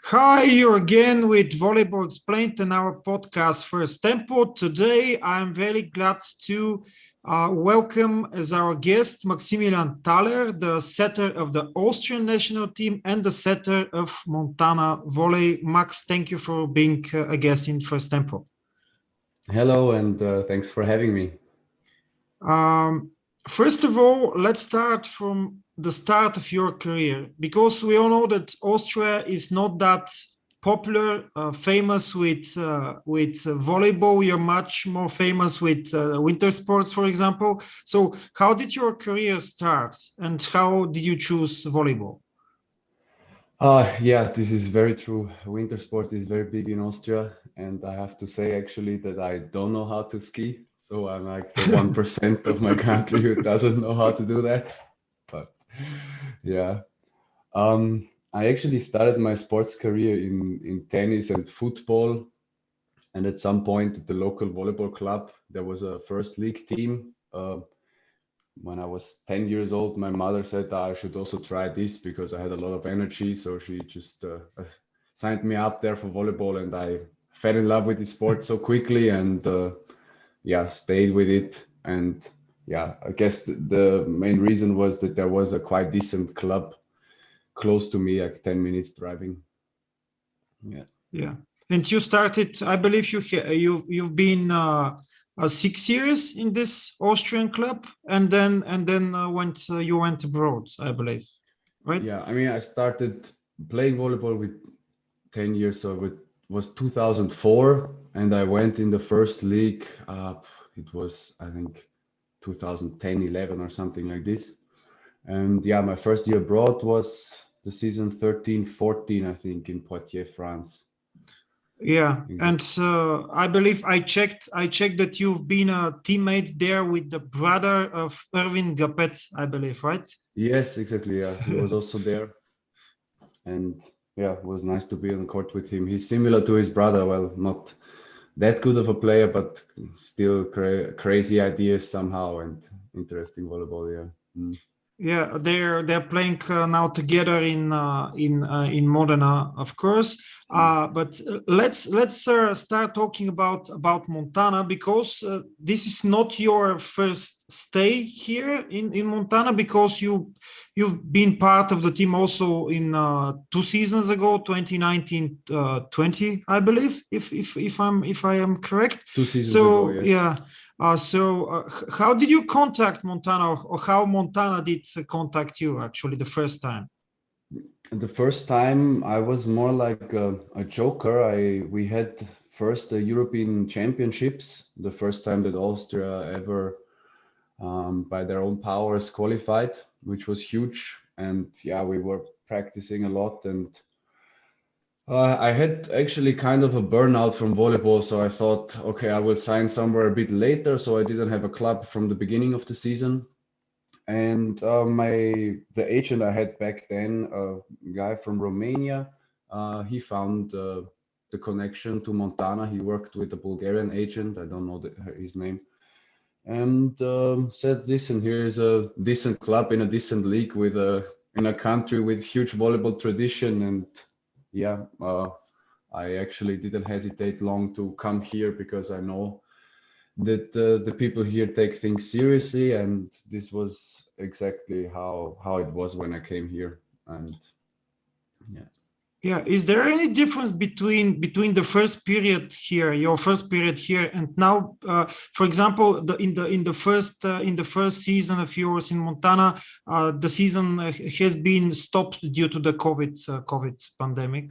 Hi, you're again with Volleyball Explained and our podcast First Tempo. Today, I'm very glad to welcome as our guest Maximilian Thaller, the setter of the Austrian national team and the setter of Montana Volley. Max, thank you for being a guest in First Tempo. Hello, and thanks for having me. Um, First of all, let's start from the start of your career, because we all know that Austria is not that popular, famous with volleyball. You're much more famous with winter sports, for example. So, how did your career start, and how did you choose volleyball? Yeah, this is very true. Winter sport is very big in Austria, and I have to say actually that I don't know how to ski. So I'm like the 1% of my country who doesn't know how to do that. But yeah, I actually started my sports career in tennis and football, and at some point at the local volleyball club, there was a first league team. When I was 10 years old, my mother said that I should also try this because I had a lot of energy. So she just signed me up there for volleyball, and I fell in love with the sport so quickly and yeah, stayed with it. And yeah, I guess the main reason was that there was a quite decent club close to me, like 10 minutes driving. Yeah. Yeah, and you started. I believe you've been 6 years in this Austrian club, and then you went abroad. I believe, right? Yeah, I mean, I started playing volleyball with 10 years, so it was 2004, and I went in the first league. It was, I think, 2010, 11 or something like this. And yeah, my first year abroad was the season 13, 14, I think, in Poitiers, France. Yeah, and Exactly. I believe I checked that you've been a teammate there with the brother of Erwin Gapet. I believe, right? Yes, exactly. Yeah, he was also there. And yeah, it was nice to be on the court with him. He's similar to his brother. Well, not that good of a player, but still crazy ideas somehow and interesting volleyball. Yeah. Mm. Yeah, they're playing now together in Modena, of course. Mm. But let's start talking about Montana, because this is not your first stay here in Montana, because you've been part of the team also in 2 seasons ago, 2019, 20, I believe, if I am correct. 2 seasons ago, So yes. yeah. How did you contact Montana, or how Montana did contact you actually the first time? The first time I was more like a joker. We had first the European Championships, the first time that Austria ever, by their own powers, qualified, which was huge. And yeah, we were practicing a lot, and I had actually kind of a burnout from volleyball, so I thought, okay, I will sign somewhere a bit later. So I didn't have a club from the beginning of the season. And the agent I had back then, a guy from Romania, he found the connection to Montana. He worked with a Bulgarian agent. I don't know his name, and said, "Listen, here is a decent club in a decent league with a in a country with huge volleyball tradition." And yeah, I actually didn't hesitate long to come here because I know that the people here take things seriously, and this was exactly how it was when I came here. And yeah, Yeah, is there any difference between the first period here, your first period here, and now? For example, in the first season of yours in Montana, the season has been stopped due to the COVID pandemic.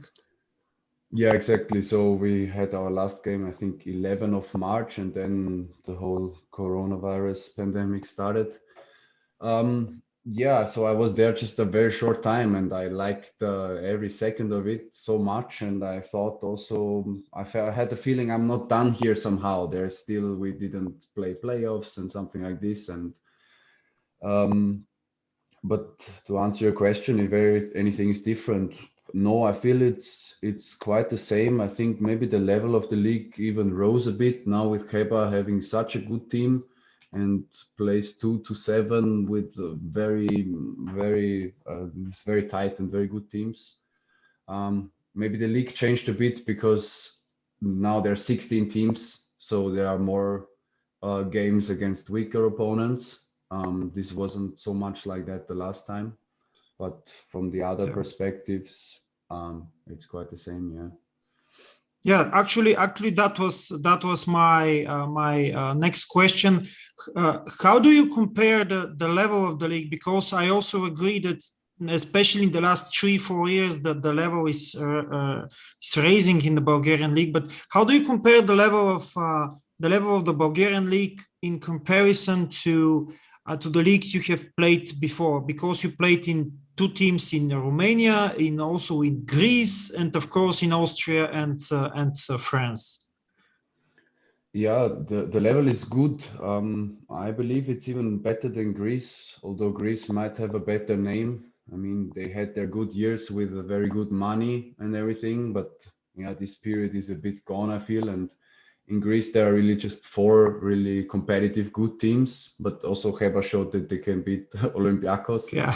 yeah, exactly. So we had our last game, I think, 11 of March, and then the whole coronavirus pandemic started. Yeah, so I was there just a very short time, and I liked every second of it so much. And I thought also, I had the feeling I'm not done here somehow. There's still, we didn't play playoffs and something like this. And um, but to answer your question, if anything is different, no, I feel it's quite the same. I think maybe the level of the league even rose a bit now with Keba having such a good team and plays 2 to 7 with very, very, very tight and very good teams. maybe the league changed a bit because now there are 16 teams, so there are more games against weaker opponents. This wasn't so much like that the last time, but from the other Yeah. perspectives, it's quite the same. Yeah. Yeah, actually, that was my next question. How do you compare the level of the league? Because I also agree that, especially in the last 3-4 years, that the level is raising in the Bulgarian league. But how do you compare the level of the Bulgarian league in comparison to the leagues you have played before? Because you played in two teams in Romania, also in Greece, and of course in Austria and France. Yeah, the level is good. I believe it's even better than Greece, although Greece might have a better name. I mean, they had their good years with a very good money and everything, but yeah, this period is a bit gone, I feel. And in Greece, there are really just four really competitive good teams, but also Heba showed that they can beat Olympiacos. Yeah.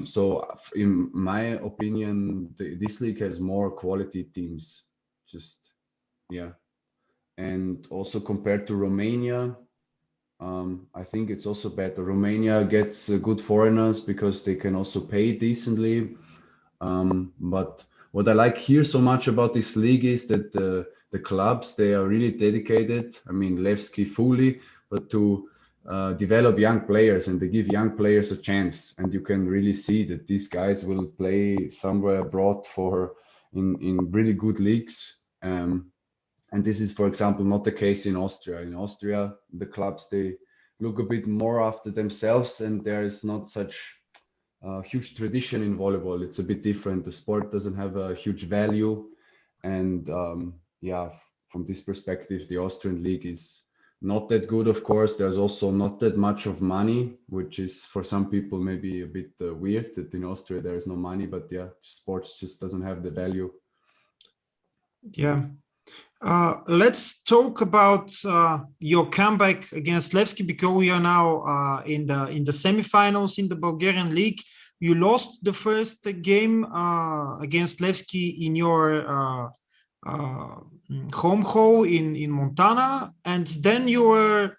So in my opinion, this league has more quality teams. Just yeah. And also compared to Romania, I think it's also better. Romania gets good foreigners because they can also pay decently. But what I like here so much about this league is that the clubs, they are really dedicated. I mean, Levski fully, but to develop young players, and they give young players a chance. And you can really see that these guys will play somewhere abroad in really good leagues. And this is, for example, not the case in Austria. In Austria, the clubs, they look a bit more after themselves, and there is not such a huge tradition in volleyball. It's a bit different. The sport doesn't have a huge value. And yeah, from this perspective, the Austrian league is not that good, of course. There's also not that much of money, which is for some people maybe a bit weird that in Austria there is no money, but yeah, sports just doesn't have the value. Yeah. Let's talk about your comeback against Levski, because we are now in the semifinals in the Bulgarian league. You lost the first game against Levski in your home hole in Montana, and then you were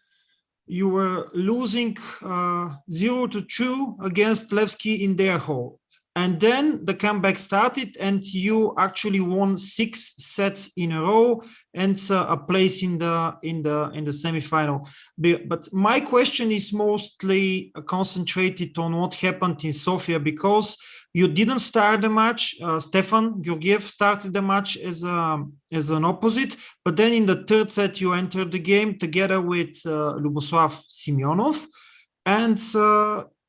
losing 0-2 against Levski in their hole. And then the comeback started, and you actually won 6 sets in a row and a place in the semifinal. But my question is mostly concentrated on what happened in Sofia, because you didn't start the match. Stefan Georgiev started the match as an opposite, but then in the third set you entered the game together with Lyuboslav Simeonov, and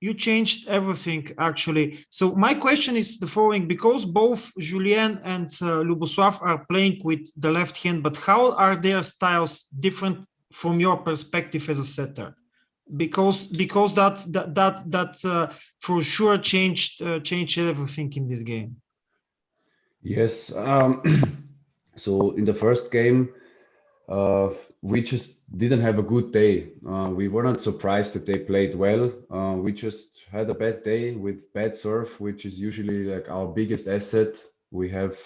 you changed everything actually. So my question is the following: because both Zhulien and Lyuboslav are playing with the left hand, but how are their styles different from your perspective as a setter? Because that for sure changed everything in this game. Yes. So in the first game, we just didn't have a good day. We were not surprised that they played well. We just had a bad day with bad serve, which is usually like our biggest asset. We have,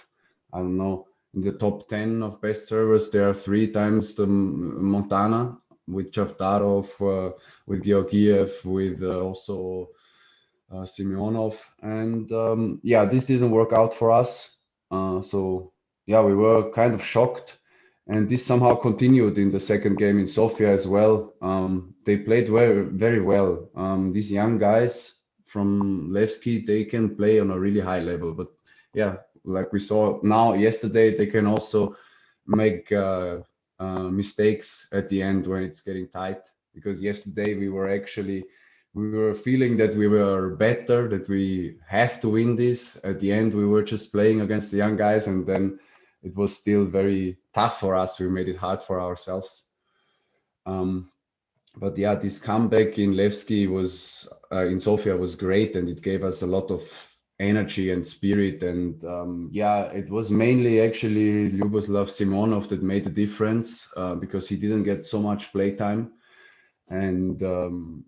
I don't know, in the top 10 of best servers, there are 3 times the Montana with Chavdarov, with Georgiev, with also Simeonov. And yeah, this didn't work out for us. So yeah, we were kind of shocked. And this somehow continued in the second game in Sofia as well. They played very, very well. These young guys from Levski, they can play on a really high level. But yeah, like we saw now yesterday, they can also make mistakes at the end when it's getting tight. Because yesterday we were feeling that we were better, that we have to win this. At the end, we were just playing against the young guys, and then it was still very tough for us. We made it hard for ourselves. But yeah, this comeback in Levski was in Sofia was great, and it gave us a lot of energy and spirit. And yeah, it was mainly actually Lyuboslav Simeonov that made the difference because he didn't get so much playtime. And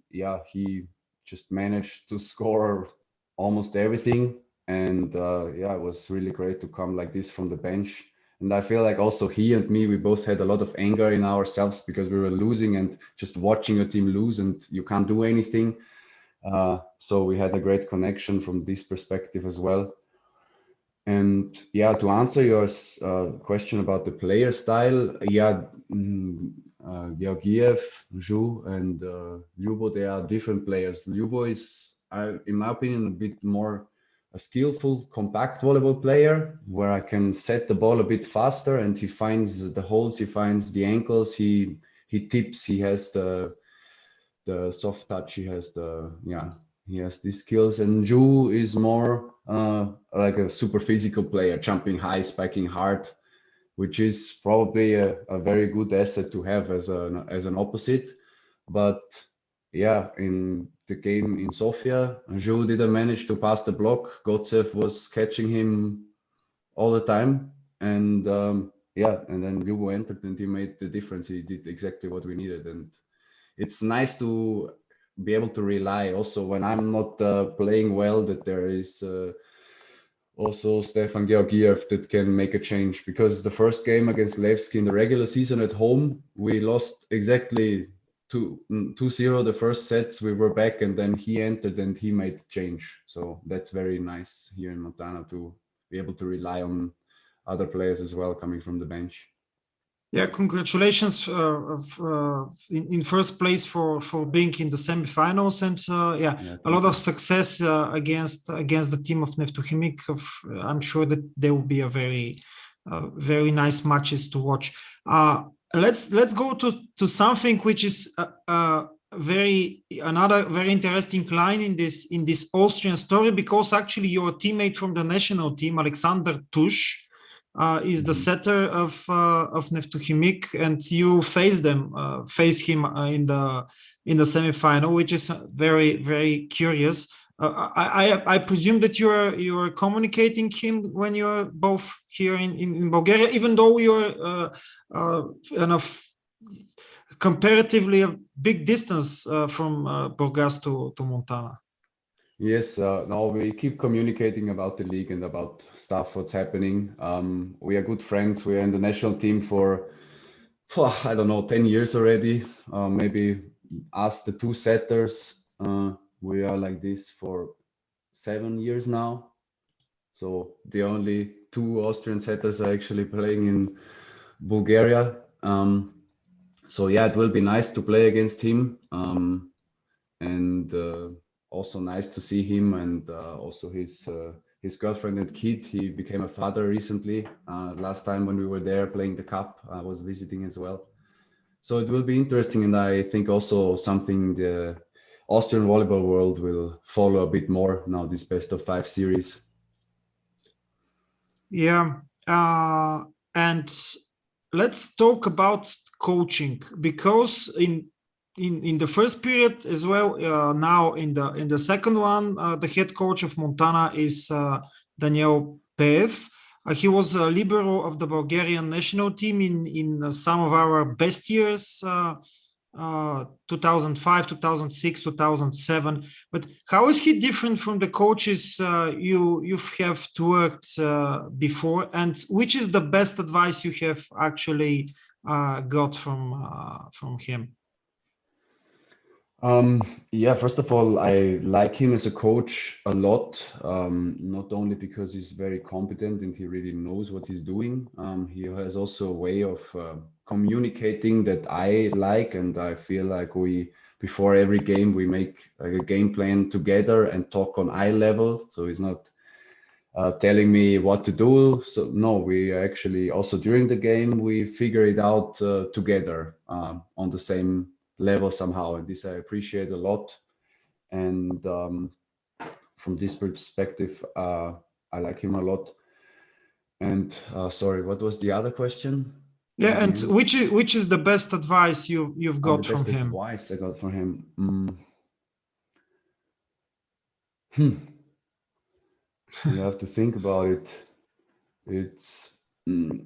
yeah, he just managed to score almost everything. And yeah, it was really great to come like this from the bench. And I feel like also he and me, we both had a lot of anger in ourselves because we were losing and just watching your team lose and you can't do anything. So we had a great connection from this perspective as well. And yeah, to answer your question about the player style, yeah, Georgiev, Zhu, and Lyubo, they are different players. Lyubo is, in my opinion, a bit more a skillful, compact volleyball player where I can set the ball a bit faster and he finds the holes, he finds the ankles, he tips, he has the soft touch, he has the yeah, he has these skills. And Zhu is more like a super physical player, jumping high, spiking hard, which is probably a very good asset to have as an opposite. But yeah, in the game in Sofia, Zhu didn't manage to pass the block. Gotsev was catching him all the time, and yeah, and then Lyubo entered and he made the difference. He did exactly what we needed, and it's nice to be able to rely also when I'm not playing well that there is also Stefan Georgiev that can make a change, because the first game against Levski in the regular season at home, we lost exactly 2-0 the first sets. We were back and then he entered and he made change. So that's very nice here in Montana to be able to rely on other players as well coming from the bench. Yeah, congratulations in first place for being in the semifinals, and Yeah, a lot thank of you. success against the team of Neftochimik. I'm sure that there will be a very nice matches to watch. Let's go to something which is another very interesting line in this Austrian story, because actually your teammate from the national team, Alexander Tusch, is the setter of Neftochimik, and you face him in the semifinal, which is very curious. I presume that you're communicating him when you're both here in Bulgaria, even though you're kind of comparatively a big distance from Burgas to Montana. Yes, no, we keep communicating about the league and about stuff, what's happening. We are good friends. We are in the national team for I don't know, 10 years already. Maybe us, the two setters, we are like this for 7 years now. So the only two Austrian setters are actually playing in Bulgaria. So yeah, it will be nice to play against him. And also nice to see him and also his girlfriend and kid. He became a father recently. Last time when we were there playing the cup, I was visiting as well. So it will be interesting, and I think also something the Austrian volleyball world will follow a bit more now, this best of 5 series. Yeah, and let's talk about coaching, because in the first period as well, now in the second one, the head coach of Montana is Daniel Peev. He was a libero of the Bulgarian national team in some of our best years. 2005, 2006, 2007. But how is he different from the coaches you have worked before, and which is the best advice you have actually got from him? Yeah, first of all, I like him as a coach a lot, not only because he's very competent and he really knows what he's doing. He has also a way of communicating that I like, and I feel like before every game, we make like a game plan together and talk on eye level. So he's not telling me what to do. So no, we actually also during the game, we figure it out together on the same level somehow, and this I appreciate a lot. And from this perspective, I like him a lot. And sorry, what was the other question Yeah, in the and end? which is the best advice you've Oh, the got from best him? advice I got from him. Hmm. You have to think about it. It's mm,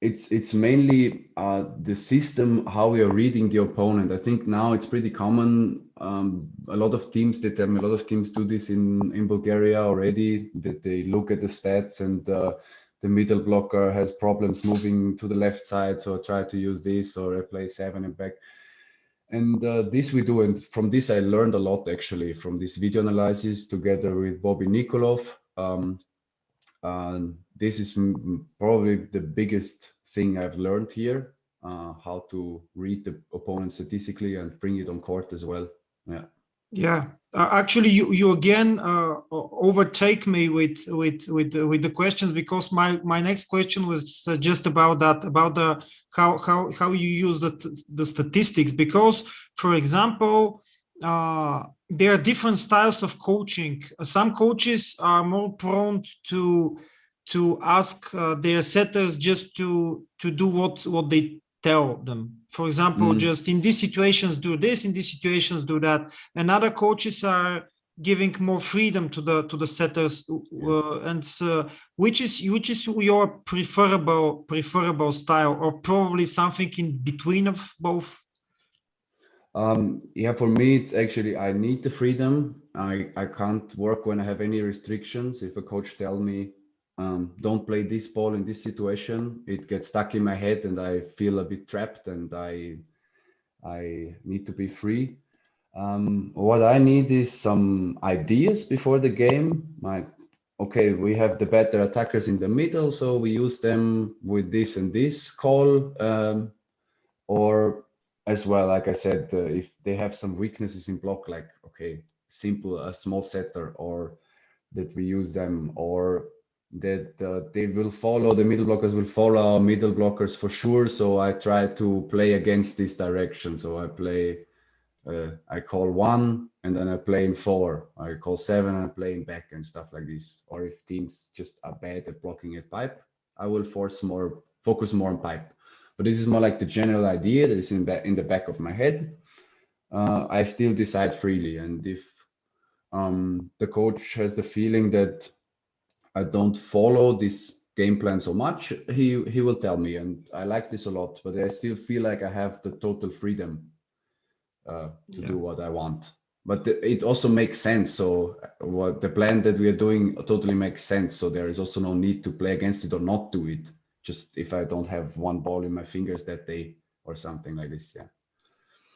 it's mainly the system, how we are reading the opponent. I think now it's pretty common. A lot of teams do this in Bulgaria already, that they look at the stats and the middle blocker has problems moving to the left side, so I try to use this, or I play 7 and back. And this we do, and from this I learned a lot actually, from this video analysis together with Bobby Nikolov. This is probably the biggest thing I've learned here, how to read the opponent statistically and bring it on court as well. Yeah. Yeah, actually, you again overtake me with the questions, because my next question was just about that, about the how you use the statistics. Because, for example, there are different styles of coaching. Some coaches are more prone to ask their setters just to do what they tell them. For example, just in these situations do this, in these situations do that. And other coaches are giving more freedom to the setters. And which is your preferable style, or probably something in between of both? Yeah, for me, it's actually, I need the freedom. I can't work when I have any restrictions. If a coach tell me, don't play this ball in this situation, it gets stuck in my head and I feel a bit trapped, and I need to be free. What I need is some ideas before the game. Like, okay, we have the better attackers in the middle, so we use them with this and this call. Or as well, like I said, if they have some weaknesses in block, like, okay, simple, a small setter, or that we use them, or that they will follow, the middle blockers will follow our middle blockers for sure. So I try to play against this direction. So I play, I call 1 and then I play in 4. I call 7 and I play in back and stuff like this. Or if teams just are bad at blocking at pipe, I will focus more on pipe. But this is more like the general idea that is in the back of my head. I still decide freely, and if the coach has the feeling that I don't follow this game plan so much, he will tell me, and I like this a lot. But I still feel like I have the total freedom to do what I want. But it also makes sense. So what the plan that we are doing totally makes sense. So there is also no need to play against it or not do it. Just if I don't have one ball in my fingers that day or something like this. Yeah.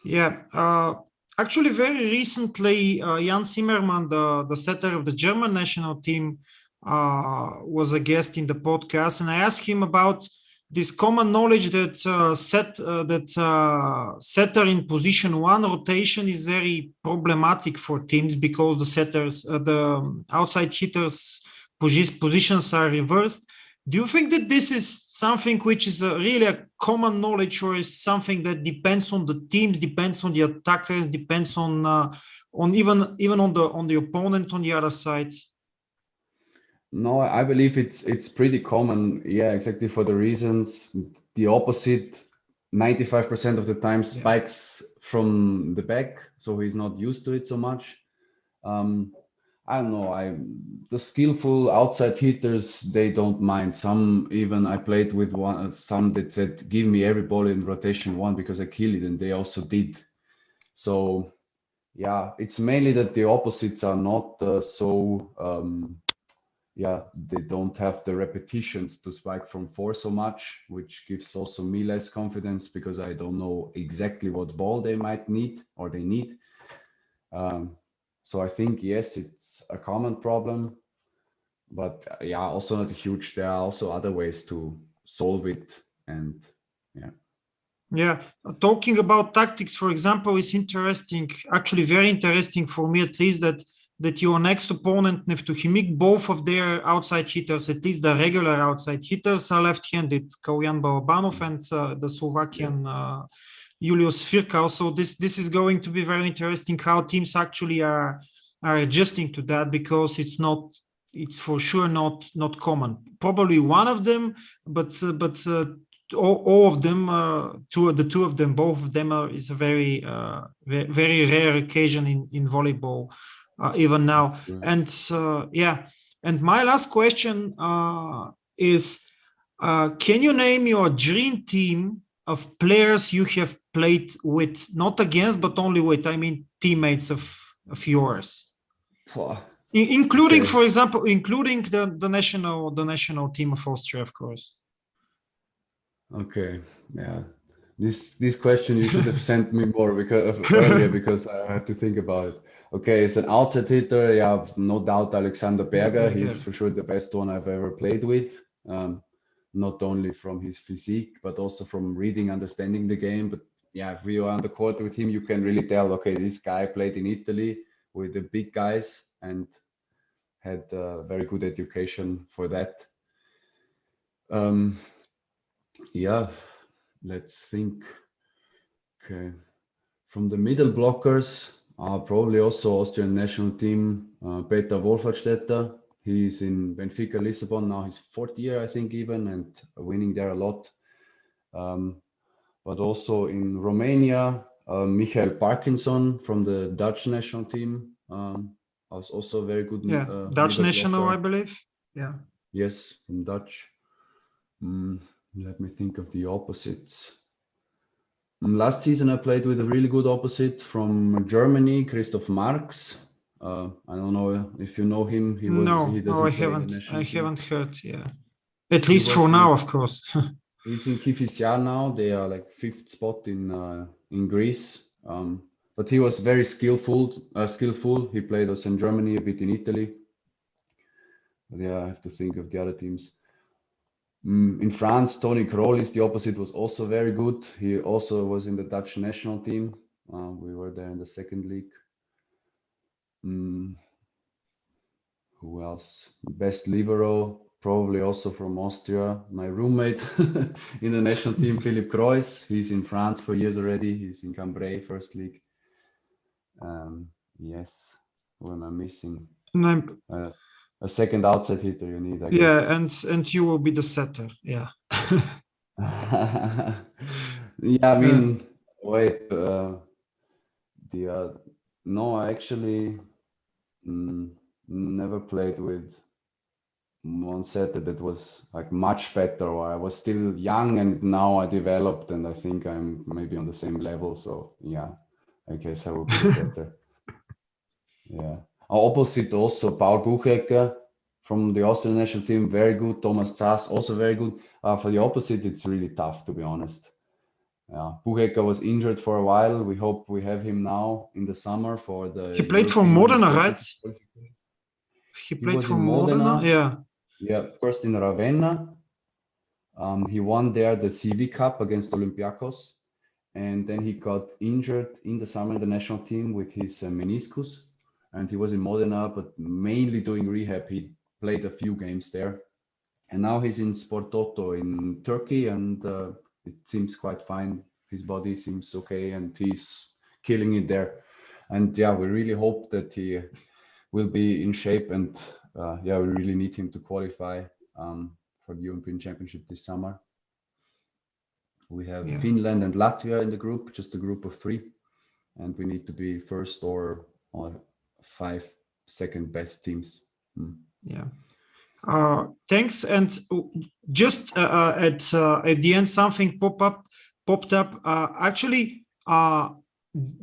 Yeah. Actually, very recently, Jan Zimmermann, the setter of the German national team, was a guest in the podcast, and I asked him about this common knowledge that setter in position 1 rotation is very problematic for teams, because the setters, the outside hitters' positions are reversed. Do you think that this is something which is really a common knowledge, or is something that depends on the teams, depends on the attackers, depends on even on the opponent on the other side? No, I believe it's pretty common. Yeah, exactly, for the reasons the opposite 95% of the time spikes from the back, so he's not used to it so much. I don't know. The skillful outside hitters, they don't mind. Some, even I played with some that said, "Give me every ball in rotation 1 because I kill it," and they also did. So yeah, it's mainly that the opposites are not yeah, they don't have the repetitions to spike from 4 so much, which gives also me less confidence, because I don't know exactly what ball they might need or they need. So I think, yes, it's a common problem, but yeah, also not huge. There are also other ways to solve it, and yeah. Yeah, talking about tactics, for example, is interesting, actually very interesting for me at least, that your next opponent, Neftuhimik, both of their outside hitters, at least the regular outside hitters, are left-handed, Kalyan Balabanov and the Slovakian Julius Firkal. So this is going to be very interesting how teams actually are adjusting to that, because it's for sure not common. Probably one of them, but all of them, the two of them, both of them is a very very rare occasion in volleyball, even now. And yeah, and my last question is, Can you name your dream team of players you have played with, not against, but only with? I mean, teammates of yours, including, Okay. for example, including the national team of Austria, of course. Okay. Yeah. This question you should have sent me more earlier because I have to think about it. Okay, it's an outside hitter. Yeah, no doubt Alexander Berger. He's for sure the best one I've ever played with. Not only from his physique, but also from reading, understanding the game. But yeah, if you are on the court with him, you can really tell, okay, this guy played in Italy with the big guys and had very good education for that. Yeah, let's think. Okay. From the middle blockers, probably also Austrian national team, Peter Wolfertstetter. He's in Benfica Lisbon now, his fourth year, I think, even, and winning there a lot. But also in Romania, Michael Parkinson from the Dutch national team was also a very good Dutch middle national, blocker. I believe. Yeah. Yes, from Dutch. Let me think of the opposites. Last season, I played with a really good opposite from Germany, Christoph Marx. I don't know if you know him. He No, I doesn't play in the haven't. I national team. haven't heard. Yeah, at least for now, of course. He's in Kifisial now. They are like fifth spot in Greece. But he was very skillful. He played also in Germany, a bit in Italy. But yeah, I have to think of the other teams. In France, Tony Krolis, the opposite, was also very good. He also was in the Dutch national team. We were there in the second league. Who else? Best libero, probably also from Austria. My roommate in the national team, Philipp Kreuz. He's in France for years already. He's in Cambrai, first league. Yes. Who am I missing? A second outside hitter you need, I guess. Yeah, and you will be the setter. Yeah. Yeah, I mean, wait. No, I actually never played with one setter that was like much better. Or I was still young and now I developed and I think I'm maybe on the same level. So yeah, I guess I will be the setter. Yeah. Our opposite also, Paul Buchecker from the Austrian national team, very good. Thomas Zass, also very good. For the opposite, it's really tough, to be honest. Yeah, Buchecker was injured for a while. We hope we have him now in the summer for the He played for European Modena, right? He played was for in Modena. Yeah. Yeah, first in Ravenna. He won there the CV Cup against Olympiacos. And then he got injured in the summer in the national team with his meniscus. And he was in Modena, but mainly doing rehab. He played a few games there. And now he's in Sport Toto in Turkey, and it seems quite fine. His body seems okay, and he's killing it there. And yeah, we really hope that he will be in shape. And yeah, we really need him to qualify for the European Championship this summer. We have Finland and Latvia in the group, just a group of 3, and we need to be first or 5 second best teams. Yeah. Thanks. And just at the end, something popped up. Actually,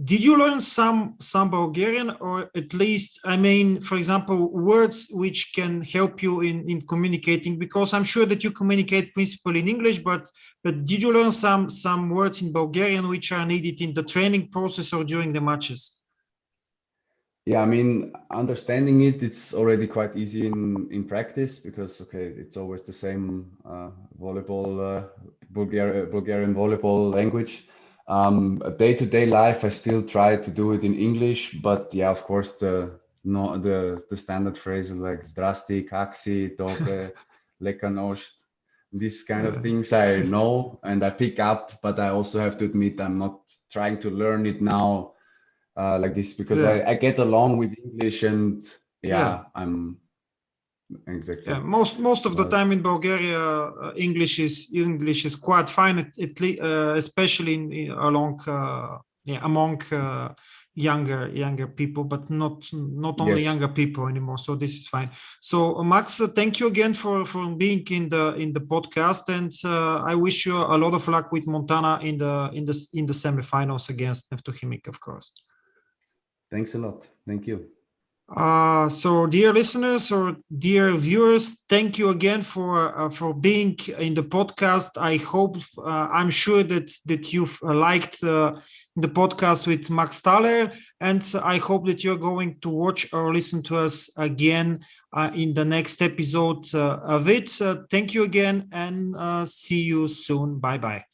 did you learn some Bulgarian, or at least, I mean, for example, words which can help you in communicating? Because I'm sure that you communicate principally in English, but did you learn some words in Bulgarian which are needed in the training process or during the matches? Yeah, I mean, understanding it's already quite easy in practice because, okay, it's always the same volleyball, Bulgarian volleyball language. Day-to-day life, I still try to do it in English, but yeah, of course, the standard phrases like "Zdrasti," "Kaksi," "Dobre," "Leka nošt," these kind of things I know and I pick up, but I also have to admit I'm not trying to learn it now like this because I get along with English and I'm exactly. Yeah, most of the time in Bulgaria, English is quite fine, especially among younger people, but not only Yes. younger people anymore. So this is fine. So Max, thank you again for being in the podcast, and I wish you a lot of luck with Montana in the semifinals against Neftochimic, of course. Thanks a lot. Thank you. So dear listeners or dear viewers, thank you again for being in the podcast. I hope, I'm sure that you've liked the podcast with Max Thaller, and I hope that you're going to watch or listen to us again in the next episode of it. Thank you again, and see you soon. Bye bye.